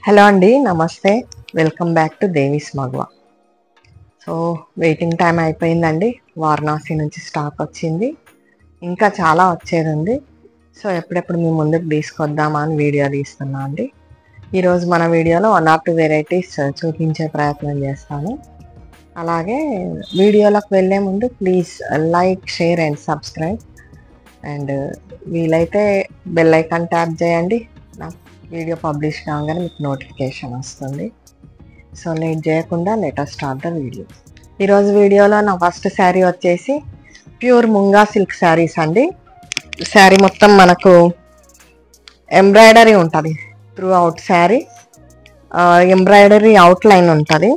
Hello అండి, నమస్తే. Welcome back to Devi's Magava. So waiting time అయిపోయిందండి. వారణాసి నుంచి స్టాక్ వచ్చింది, ఇంకా చాలా వచ్చేది ఉంది. సో ఎప్పుడెప్పుడు మీ ముందుకు తీసుకొద్దామా అని వీడియో తీస్తున్నా అండి. ఈరోజు మన వీడియోలో 1 or 2 వెరైటీస్ చూపించే ప్రయత్నం చేస్తాను. అలాగే వీడియోలోకి వెళ్ళే ముందు please like, share and subscribe. And వీలైతే బెల్ ఐకాన్ ట్యాప్ చేయండి. నాకు వీడియో పబ్లిష్ కాగానే మీకు నోటిఫికేషన్ వస్తుంది. సో లేట్ చేయకుండా let us start the video. ఈరోజు వీడియోలో నా ఫస్ట్ శారీ వచ్చేసి ప్యూర్ ముంగా సిల్క్ శారీస్ అండి. శారీ మొత్తం మనకు ఎంబ్రాయిడరీ ఉంటుంది through out sari. Embroidery out line ఉంటుంది.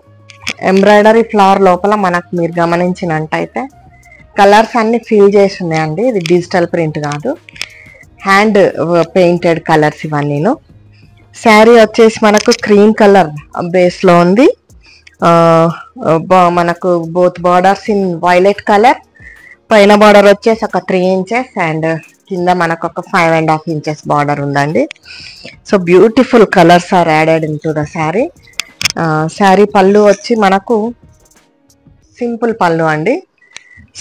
ఎంబ్రాయిడరీ ఫ్లవర్ లోపల మనకు మీరు గమనించినట్టయితే కలర్స్ అన్ని ఫిల్ చేసి ఉన్నాయండి. ఇది డిజిటల్ ప్రింట్ కాదు, హ్యాండ్ పెయింటెడ్ కలర్స్ ఇవన్నీను. శారీ వచ్చేసి మనకు క్రీమ్ కలర్ బేస్లో ఉంది. మనకు both borders in violet colour. పైన బార్డర్ వచ్చేసి ఒక 3 inches అండ్ కింద మనకు ఒక 5.5 inches బార్డర్ ఉందండి. So beautiful colours are added into the sari. Sari పళ్ళు వచ్చి మనకు సింపుల్ పళ్ళు అండి,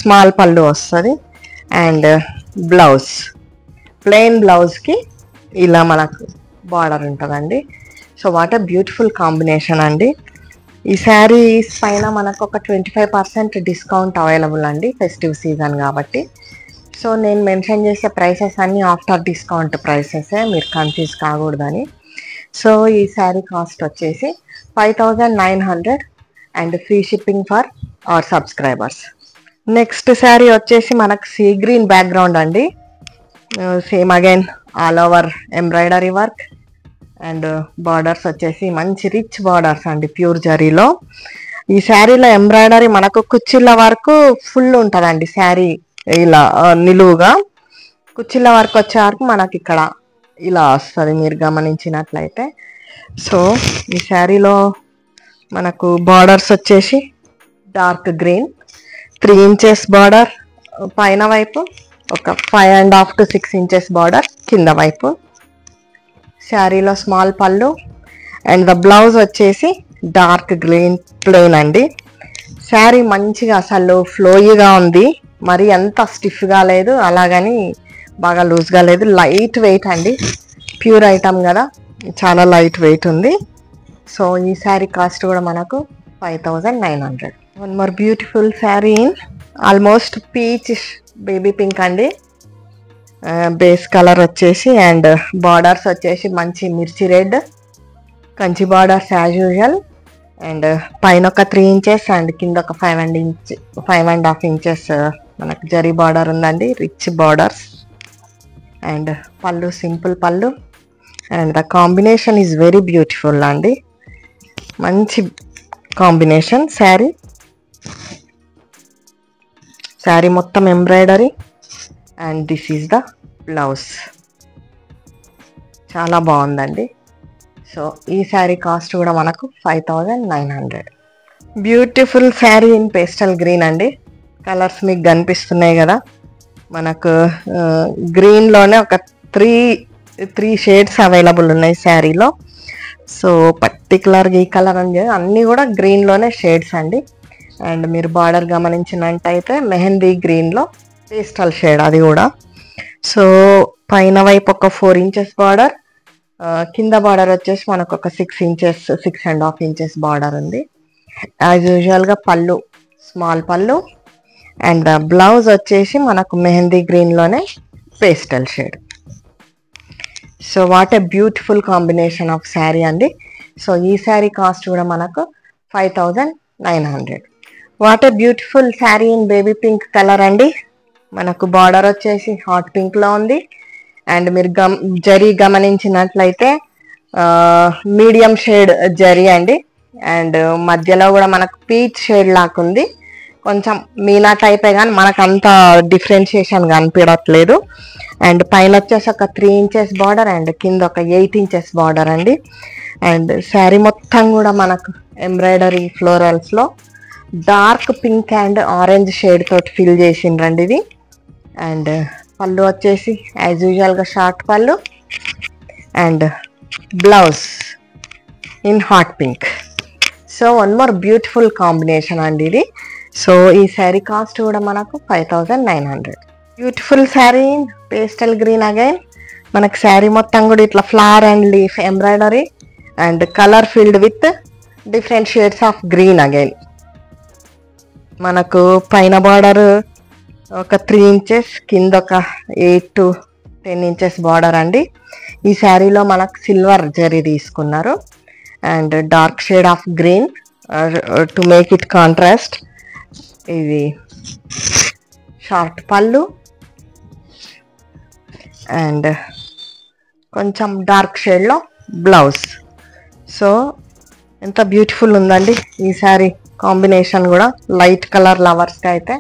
స్మాల్ పళ్ళు వస్తుంది. అండ్ బ్లౌజ్ ప్లెయిన్ బ్లౌజ్కి ఇలా మనకు బార్డర్ ఉంటుందండి. So what a beautiful combination అండి. ఈ శారీస్ పైన మనకు ఒక 25% డిస్కౌంట్ అవైలబుల్ అండి, ఫెస్టివ్ సీజన్ కాబట్టి. సో నేను మెన్షన్ చేసే ప్రైసెస్ అన్నీ ఆఫ్టర్ డిస్కౌంట్ ప్రైసెసే, మీరు కన్ఫ్యూజ్ కాకూడదని. సో ఈ శారీ కాస్ట్ వచ్చేసి 5900 and free shipping for our subscribers. Next sari వచ్చేసి మనకు సీ గ్రీన్ బ్యాక్గ్రౌండ్ అండి. Same again all over embroidery work and borders వచ్చేసి మంచి రిచ్ బార్డర్స్ అండి, ప్యూర్ జరీలో. ఈ శారీలో ఎంబ్రాయిడరీ మనకు కుచ్చిళ్ళ వరకు ఫుల్ ఉంటుందండి. శారీ ఇలా నిలువుగా కుచ్చిళ్ళ వరకు వచ్చే వరకు మనకి ఇక్కడ ఇలా వస్తుంది, మీరు గమనించినట్లయితే. సో ఈ శారీలో మనకు బార్డర్స్ వచ్చేసి డార్క్ గ్రీన్, 3 inches బార్డర్ పైన వైపు, ఒక 5.5 to 6 inches బార్డర్ కింద వైపు. శారీలో స్మాల్ పళ్ళు అండ్ ద బ్లౌజ్ వచ్చేసి డార్క్ గ్రీన్ ప్లెయిన్ అండి. శారీ మంచిగా అసలు ఫ్లోయిగా ఉంది, మరి అంత స్టిఫ్గా లేదు, అలాగని బాగా లూజ్గా లేదు. లైట్ వెయిట్ అండి, ప్యూర్ ఐటమ్ కదా, చాలా లైట్ వెయిట్ ఉంది. సో ఈ శారీ కాస్ట్ కూడా మనకు 5900. One more beautiful sari in almost peach baby pink అండి. బేస్ కలర్ వచ్చేసి అండ్ బార్డర్స్ వచ్చేసి మంచి మిర్చి red, Kanchi borders as usual. And పైన ఒక 3 inches అండ్ కింద ఒక 5.5 inches మనకు జరీ బార్డర్ ఉందండి, రిచ్ బార్డర్స్. అండ్ పళ్ళు సింపుల్ పళ్ళు and the combination is very beautiful అండి, మంచి కాంబినేషన్. శారీ మొత్తం embroidery and this is the blouse. చాలా బాగుందండి. సో ఈ శారీ కాస్ట్ కూడా మనకు 5900. Beautiful sari in pastel green అండి. కలర్స్ మీకు కనిపిస్తున్నాయి కదా, మనకు గ్రీన్లోనే ఒక త్రీ షేడ్స్ అవైలబుల్ ఉన్నాయి శారీలో. సో పర్టికులర్గా ఈ కలర్ అని అన్నీ కూడా గ్రీన్లోనే షేడ్స్ అండి. అండ్ మీరు బార్డర్ గమనించినట్టయితే మెహందీ గ్రీన్లో పేస్టల్ షేడ్ అది కూడా. సో పైన వైపు ఒక 4 inches బార్డర్, కింద బార్డర్ వచ్చేసి మనకు ఒక 6.5 inches బార్డర్ ఉంది. యాజ్ యూజువల్గా పళ్ళు స్మాల్ పళ్ళు అండ్ ద బ్లౌజ్ వచ్చేసి మనకు మెహందీ గ్రీన్లోనే pastel shade. So what a beautiful combination of sari అండి. సో ఈ శారీ కాస్ట్ కూడా మనకు 5900. What a beautiful sari in baby pink colour అండి. మనకు బార్డర్ వచ్చేసి హాట్ పింక్లో ఉంది. అండ్ మీరు జరీ గమనించినట్లయితే మీడియం షేడ్ జరీ అండి. అండ్ మధ్యలో కూడా మనకు పీచ్ షేడ్ లాగా ఉంది, కొంచెం మీనా టైపే కానీ మనకు అంత డిఫరెన్షియేషన్ కనిపించట్లేదు. అండ్ పైన వచ్చేసి ఒక 3 inches బార్డర్ అండ్ కింద ఒక 8 inches బార్డర్ అండి. అండ్ శారీ మొత్తం కూడా మనకు ఎంబ్రాయిడరీ ఫ్లోరల్స్లో dark pink and orange shade తోటి ఫిల్ చేసిండ్రండి ఇది. అండ్ పళ్ళు వచ్చేసి యాజ్ యూజువల్గా షార్ట్ పళ్ళు and blouse in hot pink. So one more beautiful combination అండి ఇది. సో ఈ శారీ కాస్ట్ కూడా మనకు 5900. Beautiful sari in pastel green. Again మనకు శారీ మొత్తం కూడా ఇట్లా flower and leaf embroidery and colour filled with different shades of green. Again మనకు పైన బార్డర్ ఒక 3 ఇంచెస్, కింద ఒక 8 to 10 ఇంచెస్ బార్డర్ అండి. ఈ శారీలో మనకు సిల్వర్ జరీ తీసుకున్నారు and dark shade of green to make it contrast. ఇది షార్ట్ పళ్ళు అండ్ కొంచెం డార్క్ షేడ్లో బ్లౌజ్. సో ఎంత బ్యూటిఫుల్ ఉందండి ఈ శారీ కాంబినేషన్ కూడా. లైట్ కలర్ లవర్స్కి అయితే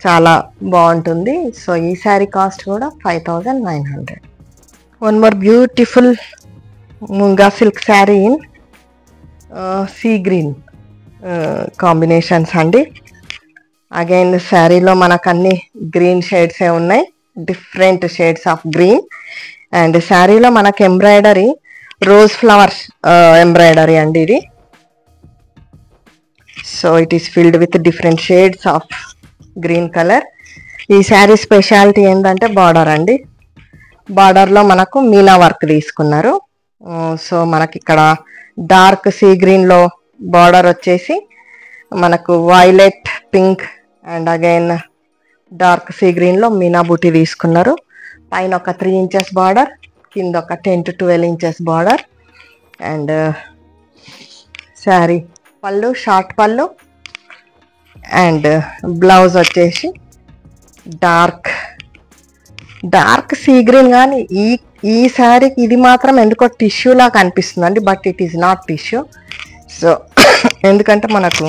చాలా బాగుంటుంది. సో ఈ శారీ కాస్ట్ కూడా 5900. One more beautiful munga silk sari in sea green combinations అండి. అగైన్ శారీలో మనకు అన్ని గ్రీన్ షేడ్సే ఉన్నాయి, different shades of green. And శారీలో మనకు ఎంబ్రాయిడరీ రోజ్ ఫ్లవర్స్ ఎంబ్రాయిడరీ అండి ఇది. So it is filled with different shades of green colour. ఈ శారీ స్పెషాలిటీ ఏంటంటే బార్డర్ అండి. బార్డర్లో మనకు మీనా వర్క్ తీసుకున్నారు. సో మనకి ఇక్కడ డార్క్ సీ గ్రీన్లో బార్డర్ వచ్చేసి మనకు violet pink and again dark sea గ్రీన్లో మీనా బూటీ తీసుకున్నారు. పైన ఒక 3 ఇంచెస్ బార్డర్, కింద ఒక 10 to 12 inches border. And sari పళ్ళు షార్ట్ పళ్ళు అండ్ బ్లౌజ్ వచ్చేసి డార్క్ సీ గ్రీన్. కానీ ఈ శారీకి ఇది మాత్రం ఎందుకో టిష్యూలా కనిపిస్తుందండి, but it is not tissue. So ఎందుకంటే మనకు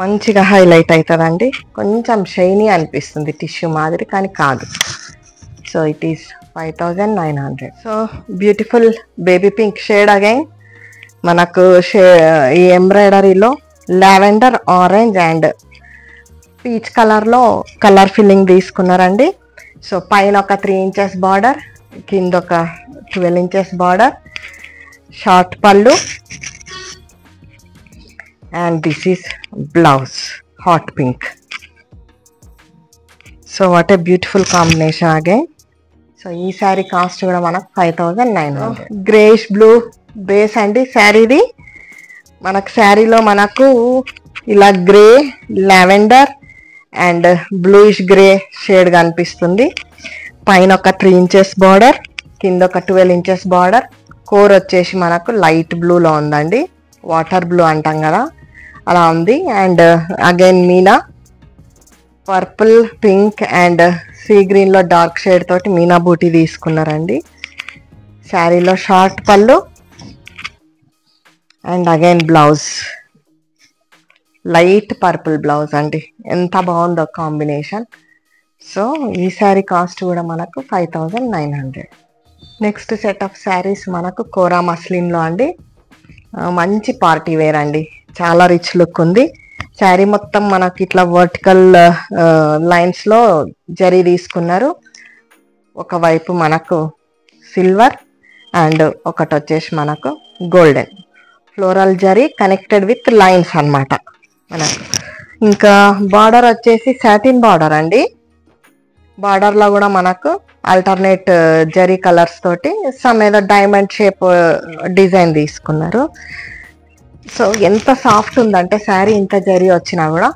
మంచిగా హైలైట్ అవుతుందండి, కొంచెం షైనీ అనిపిస్తుంది టిష్యూ మాదిరి, కానీ కాదు. So it is 5900. So beautiful baby pink shade. Again మనకు ఈ ఎంబ్రాయిడరీలో లావెండర్, ఆరెంజ్ అండ్ పీచ్ కలర్లో కలర్ ఫిల్లింగ్ తీసుకున్నారండి. సో పైన ఒక 3 ఇంచెస్ బార్డర్, కింద ఒక 12 ఇంచెస్ బార్డర్, షార్ట్ పళ్ళు and this is blouse hot pink. So what a beautiful combination again. So ఈ శారీ కాస్ట్ కూడా మనకు 5900. గ్రేష్ బ్లూ బేస్ అండి శారీది. మనకు శారీలో మనకు ఇలా grey, lavender and bluish grey shade కనిపిస్తుంది. పైన ఒక 3 ఇంచెస్ బార్డర్, కింద ఒక 12 ఇంచెస్ బార్డర్. కోర్ వచ్చేసి మనకు లైట్ బ్లూలో ఉందండి, వాటర్ బ్లూ అంటాం కదా అలా ఉంది. అండ్ అగైన్ మీనా పర్పుల్, పింక్ అండ్ సీ గ్రీన్లో డార్క్ షేడ్ తోటి మీనా బూటీ తీసుకున్నారండి. శారీలో షార్ట్ పళ్ళు and again blouse light purple blouse అండి. ఎంత బాగుందో కాంబినేషన్. సో ఈ శారీ కాస్ట్ కూడా మనకు 5900. నెక్స్ట్ సెట్ ఆఫ్ శారీస్ మనకు కోరా మస్లిన్లో అండి. మంచి పార్టీ వేర్ అండి, చాలా రిచ్ లుక్ ఉంది. శారీ మొత్తం మనకి ఇట్లా వర్టికల్ లైన్స్లో జరీ తీసుకున్నారు. ఒకవైపు మనకు సిల్వర్ అండ్ ఒకటి వచ్చేసి మనకు golden floral zari connected with lines అన్నమాట మనకు. ఇంకా బార్డర్ వచ్చేసి సాటిన్ బార్డర్ అండి. బార్డర్లో కూడా మనకు ఆల్టర్నేట్ జరీ కలర్స్ తోటి సమ్ ఏదో డైమండ్ షేప్ డిజైన్ తీసుకున్నారు. సో ఎంత సాఫ్ట్ ఉందంటే శారీ ఇంత జరీ వచ్చినా కూడా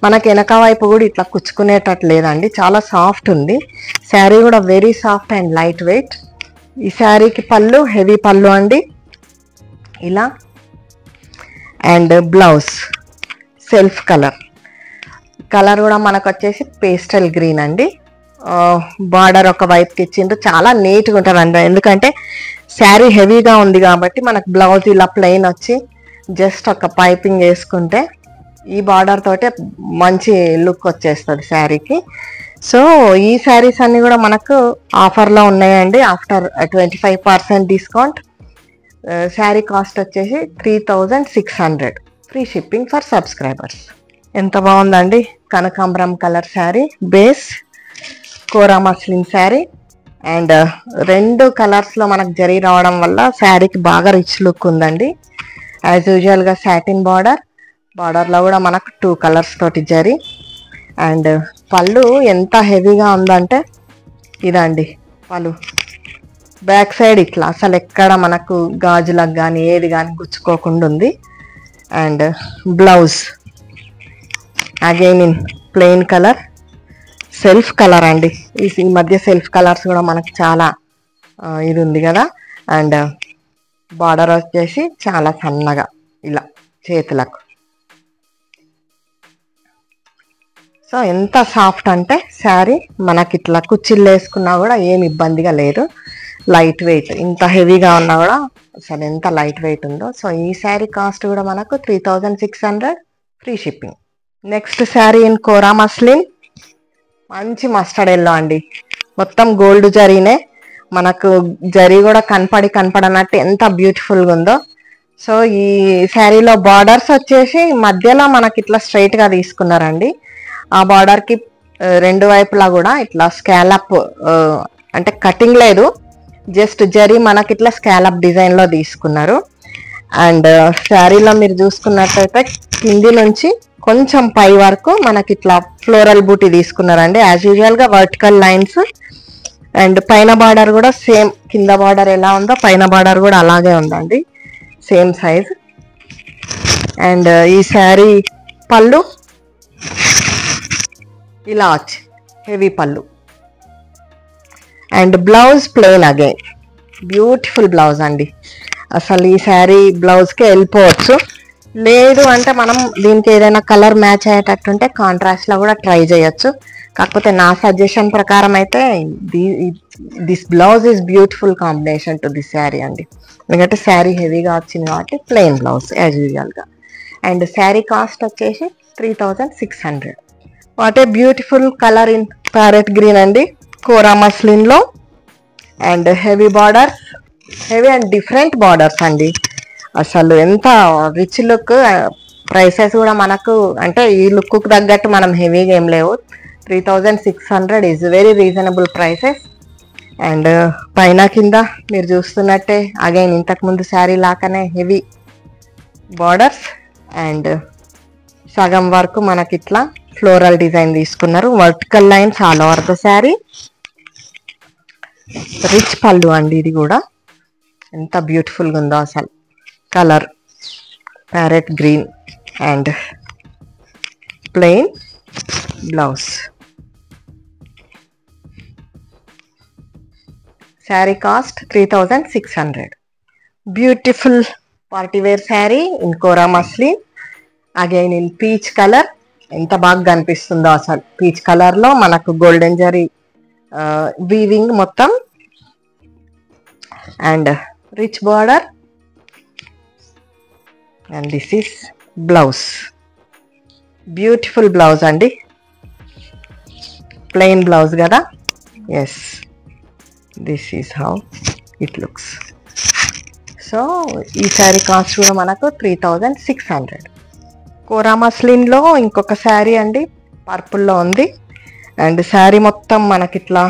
మనకి వెనక వైపు కూడా ఇట్లా కుచ్చుకునేటట్టు లేదండి, చాలా సాఫ్ట్ ఉంది. శారీ కూడా very soft and light weight. ఈ శారీకి పళ్ళు హెవీ పళ్ళు అండి ఇలా. అండ్ బ్లౌజ్ సెల్ఫ్ కలర్ కూడా మనకు వచ్చేసి పేస్టల్ గ్రీన్ అండి. బార్డర్ ఒక వైపుకి ఇచ్చిండ్రు, చాలా నీట్గా ఉంటుందండి. ఎందుకంటే శారీ హెవీగా ఉంది కాబట్టి మనకు బ్లౌజ్ ఇలా ప్లెయిన్ వచ్చి జస్ట్ ఒక పైపింగ్ వేసుకుంటే ఈ బార్డర్ తోటే మంచి లుక్ వచ్చేస్తుంది శారీకి. సో ఈ శారీస్ అన్ని కూడా మనకు ఆఫర్లో ఉన్నాయండి. ఆఫ్టర్ 25% డిస్కౌంట్ శారీ కాస్ట్ వచ్చేసి 3600, ఫ్రీ షిప్పింగ్ ఫర్ సబ్స్క్రైబర్స్. ఎంత బాగుందండి, కనకాంబరం కలర్ శారీ బేస్ కోరా మస్లిన్ శారీ. అండ్ రెండు కలర్స్ లో మనకు జరీ రావడం వల్ల శారీకి బాగా రిచ్ లుక్ ఉందండి. యాజ్ యూజువల్ గా సాటిన్ బార్డర్ లో కూడా మనకు 2 కలర్స్ తోటి జరీ. అండ్ పళ్ళు ఎంత హెవీగా ఉందంటే ఇదండి పళ్ళు. బ్యాక్ సైడ్ ఇట్లా అసలు ఎక్కడ మనకు గాజులకు కానీ ఏది కానీ గుచ్చుకోకుండా ఉంది. And blouse again in plain colour, self colour అండి. ఈ మధ్య సెల్ఫ్ కలర్స్ కూడా మనకు చాలా ఇది ఉంది కదా. అండ్ బార్డర్ వచ్చేసి చాలా సన్నగా ఇలా చేతులకు. సో ఎంత సాఫ్ట్ అంటే శారీ మనకి ఇట్లా కుచ్చిళ్ళు వేసుకున్నా కూడా ఏమి ఇబ్బందిగా లేదు. లైట్ వెయిట్, ఇంత హెవీగా ఉన్నా కూడా అసలు ఎంత లైట్ వెయిట్ ఉందో. సో ఈ శారీ కాస్ట్ కూడా మనకు 3600 free shipping. Next sari in Kora muslin, మంచి మస్టర్డ్ ఎల్లో అండి. మొత్తం గోల్డ్ జరీనే, మనకు జరీ కూడా కనపడనట్టు ఎంత బ్యూటిఫుల్గా ఉందో. సో ఈ శారీలో బార్డర్స్ వచ్చేసి మధ్యలో మనకి ఇట్లా స్ట్రైట్ గా తీసుకున్నారండి. ఆ బార్డర్ కి రెండు వైపులా కూడా ఇట్లా స్కాలప్, అంటే కటింగ్ లేదు, జస్ట్ జరీ మనకి ఇట్లా స్కాలప్ డిజైన్ లో తీసుకున్నారు. అండ్ శారీలో మీరు చూసుకున్నట్టయితే కింది నుంచి కొంచెం పై వరకు మనకి ఇట్లా ఫ్లోరల్ బూటీ తీసుకున్నారండి. యాజ్ యూజువల్ గా వర్టికల్ లైన్స్. అండ్ పైన బార్డర్ కూడా సేమ్, కింద బార్డర్ ఎలా ఉందో పైన బార్డర్ కూడా అలాగే ఉందండి, సేమ్ సైజ్. అండ్ ఈ శారీ పళ్ళు ఇలా వచ్చి heavy pallu. And blouse plain again, beautiful blouse అండి. అసలు ఈ శారీ బ్లౌజ్కి వెళ్ళిపోవచ్చు. లేదు అంటే మనం దీనికి ఏదైనా కలర్ మ్యాచ్ అయ్యేటట్టు ఉంటే కాంట్రాస్ట్ లో కూడా ట్రై చేయొచ్చు. కాకపోతే నా సజెషన్ ప్రకారం అయితే this blouse is beautiful combination to this sari అండి. ఎందుకంటే శారీ హెవీగా వచ్చింది కాబట్టి ప్లెయిన్ బ్లౌజ్ యాజ్ యూజువల్ గా. అండ్ శారీ కాస్ట్ వచ్చేసి 3600. What a beautiful colour in parrot green అండి, కోరా మస్లిన్ లో. And heavy borders, heavy and different borders అండి. అసలు ఎంత రిచ్ లుక్. ప్రైసెస్ కూడా మనకు అంటే ఈ లుక్ కు తగ్గట్టు మనం హెవీగా ఏం లేవు. 3600 is very reasonable prices. And పైన కింద మీరు చూస్తున్నట్టే అగైన్ ఇంతకు ముందు శారీ లాగానే హెవీ బార్డర్స్. అండ్ సగం వరకు మనకి ఇట్లా ఫ్లోరల్ డిజైన్ తీసుకున్నారు, vertical lines all over the sari. Rich పళ్ళు అండి, ఇది కూడా ఎంత బ్యూటిఫుల్ గా ఉందో అసలు. Colour parrot green and plain blouse. Sari cost 3600. Beautiful party wear sari in Kora muslin, again in peach colour. ఎంత బాగా కనిపిస్తుందో అసలు. పీచ్ కలర్ లో మనకు గోల్డెన్ జరీ వీవింగ్ మొత్తం. And rich border. And this is blouse, beautiful blouse అండి. ప్లెయిన్ బ్లౌజ్ కదా. Yes, this is how it looks. So ఈ శారీ కాస్ట్ కూడా మనకు 3600. కోరా మస్లిన్ లో ఇంకొక శారీ అండి, పర్పుల్లో ఉంది. అండ్ శారీ మొత్తం మనకి ఇట్లా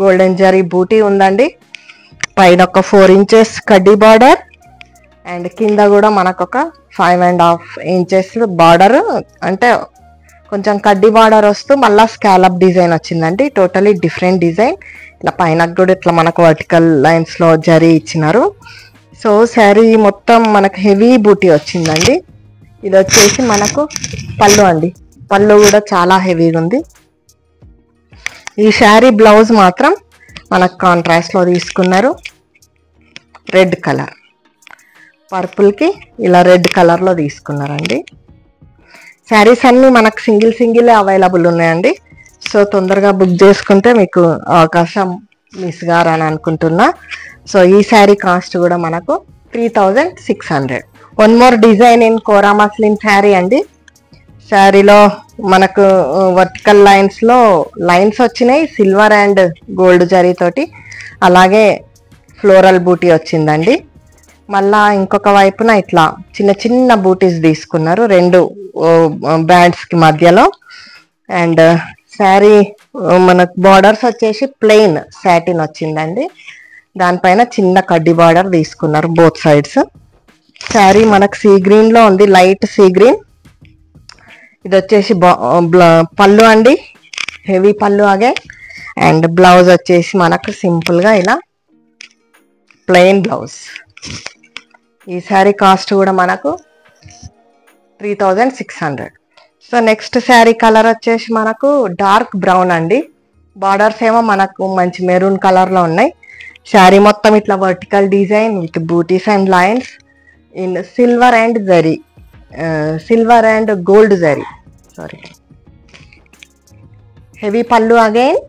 గోల్డెన్ జరీ బూటీ ఉందండి. పైన ఒక 4 ఇంచెస్ కడ్డీ బార్డర్. అండ్ కింద కూడా మనకు ఒక 5.5 ఇంచెస్ బార్డర్, అంటే కొంచెం కడ్డీ బార్డర్ వస్తూ మళ్ళీ స్కాలప్ డిజైన్ వచ్చిందండి. Totally different design. ఇట్లా పైన కూడా ఇట్లా మనకు వర్టికల్ లైన్స్ లో జరీ ఇచ్చినారు. సో శారీ మొత్తం మనకు హెవీ బూటీ వచ్చిందండి. ఇది వచ్చేసి మనకు పళ్ళు అండి. పళ్ళు కూడా చాలా హెవీగా ఉంది. ఈ శారీ బ్లౌజ్ మాత్రం మనకు కాంట్రాస్ట్ లో తీసుకున్నారు. రెడ్ కలర్, పర్పుల్ కి ఇలా రెడ్ కలర్ లో తీసుకున్నారండి. శారీస్ అన్ని మనకు సింగిల్ అవైలబుల్ ఉన్నాయండి. సో తొందరగా బుక్ చేసుకుంటే మీకు అవకాశం మిస్ గారని అనుకుంటున్నా. సో ఈ శారీ కాస్ట్ కూడా మనకు 3600. One more design in Kora muslin sari అండి. శారీలో మనకు వర్టికల్ లైన్స్ లో లైన్స్ వచ్చినాయి, సిల్వర్ అండ్ గోల్డ్ జరీ తోటి. అలాగే ఫ్లోరల్ బూటీ వచ్చిందండి. మళ్ళా ఇంకొక వైపున ఇట్లా చిన్న బూటీస్ తీసుకున్నారు, రెండు బ్యాండ్స్ కి మధ్యలో. అండ్ శారీ మనకు బార్డర్స్ వచ్చేసి ప్లెయిన్ సాటిన్ వచ్చిందండి. దానిపైన చిన్న కడ్డీ బార్డర్ తీసుకున్నారు బోత్ సైడ్స్. శారీ మనకు సీ గ్రీన్ లో ఉంది, లైట్ సీ గ్రీన్. ఇది వచ్చేసి పళ్ళు అండి, హెవీ పళ్ళు అగే. అండ్ బ్లౌజ్ వచ్చేసి మనకు సింపుల్ గా ఇలా ప్లెయిన్ బ్లౌజ్. ఈ శారీ కాస్ట్ కూడా మనకు 3600. సో నెక్స్ట్ శారీ కలర్ వచ్చేసి మనకు డార్క్ బ్రౌన్ అండి. బార్డర్స్ ఏమో మనకు మంచి మెరూన్ కలర్ లో ఉన్నాయి. శారీ మొత్తం ఇట్లా vertical design with butis and lines in silver and zari, silver and gold zari. Sari, heavy pallu again.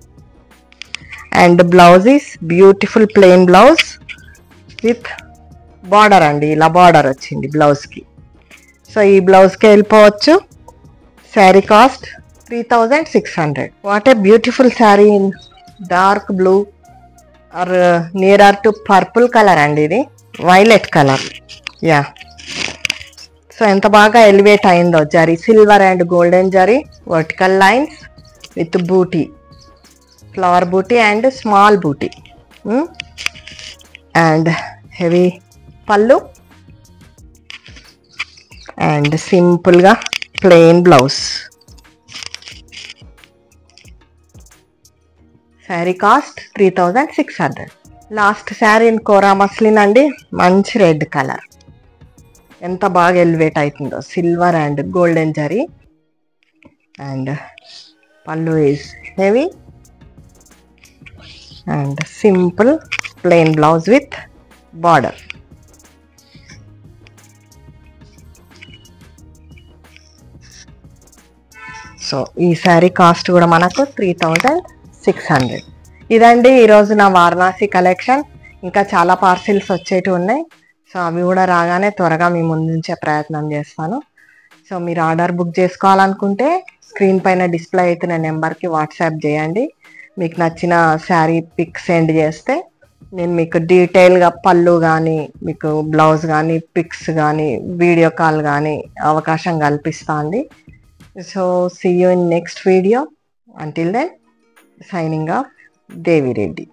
And blouse is beautiful plain blouse with border అండి, ఇలా బార్డర్ వచ్చింది బ్లౌజ్ కి. సో ఈ బ్లౌజ్ కి వెళ్ళిపోవచ్చు. Sari cost 3600. What a beautiful sari in dark blue or near to purple colour అండి. ఇది violet colour. Yeah, so ఎంత బాగా ఎలివేట్ అయిందో zari, silver and golden zari, vertical lines with buti, flower buti and small buti. And heavy pallu and simple గా plain blouse. Sari cost 3600. Last sari in Kora muslin అండి, మంచి red colour. ఎంత బాగా ఎలివేట్ అవుతుందో, silver and golden zari. And pallu is heavy and simple plain blouse with border. So ఈ sari cost కూడా మనకు 3600. ఇదండి ఈరోజు నా వారణాసి కలెక్షన్. ఇంకా చాలా పార్సిల్స్ వచ్చేటి ఉన్నాయి. సో అవి కూడా రాగానే త్వరగా మీ ముందు ఉంచే ప్రయత్నం చేస్తాను. సో మీరు ఆర్డర్ బుక్ చేసుకోవాలనుకుంటే స్క్రీన్ పైన డిస్ప్లే అవుతున్న నెంబర్కి వాట్సాప్ చేయండి. మీకు నచ్చిన శారీ పిక్ సెండ్ చేస్తే నేను మీకు డీటెయిల్గా పళ్ళు కానీ, మీకు బ్లౌజ్ కానీ, పిక్స్ కానీ, వీడియో కాల్ కానీ అవకాశం కల్పిస్తా అండి. So see you in next video. Until then, signing off, Devi Reddy.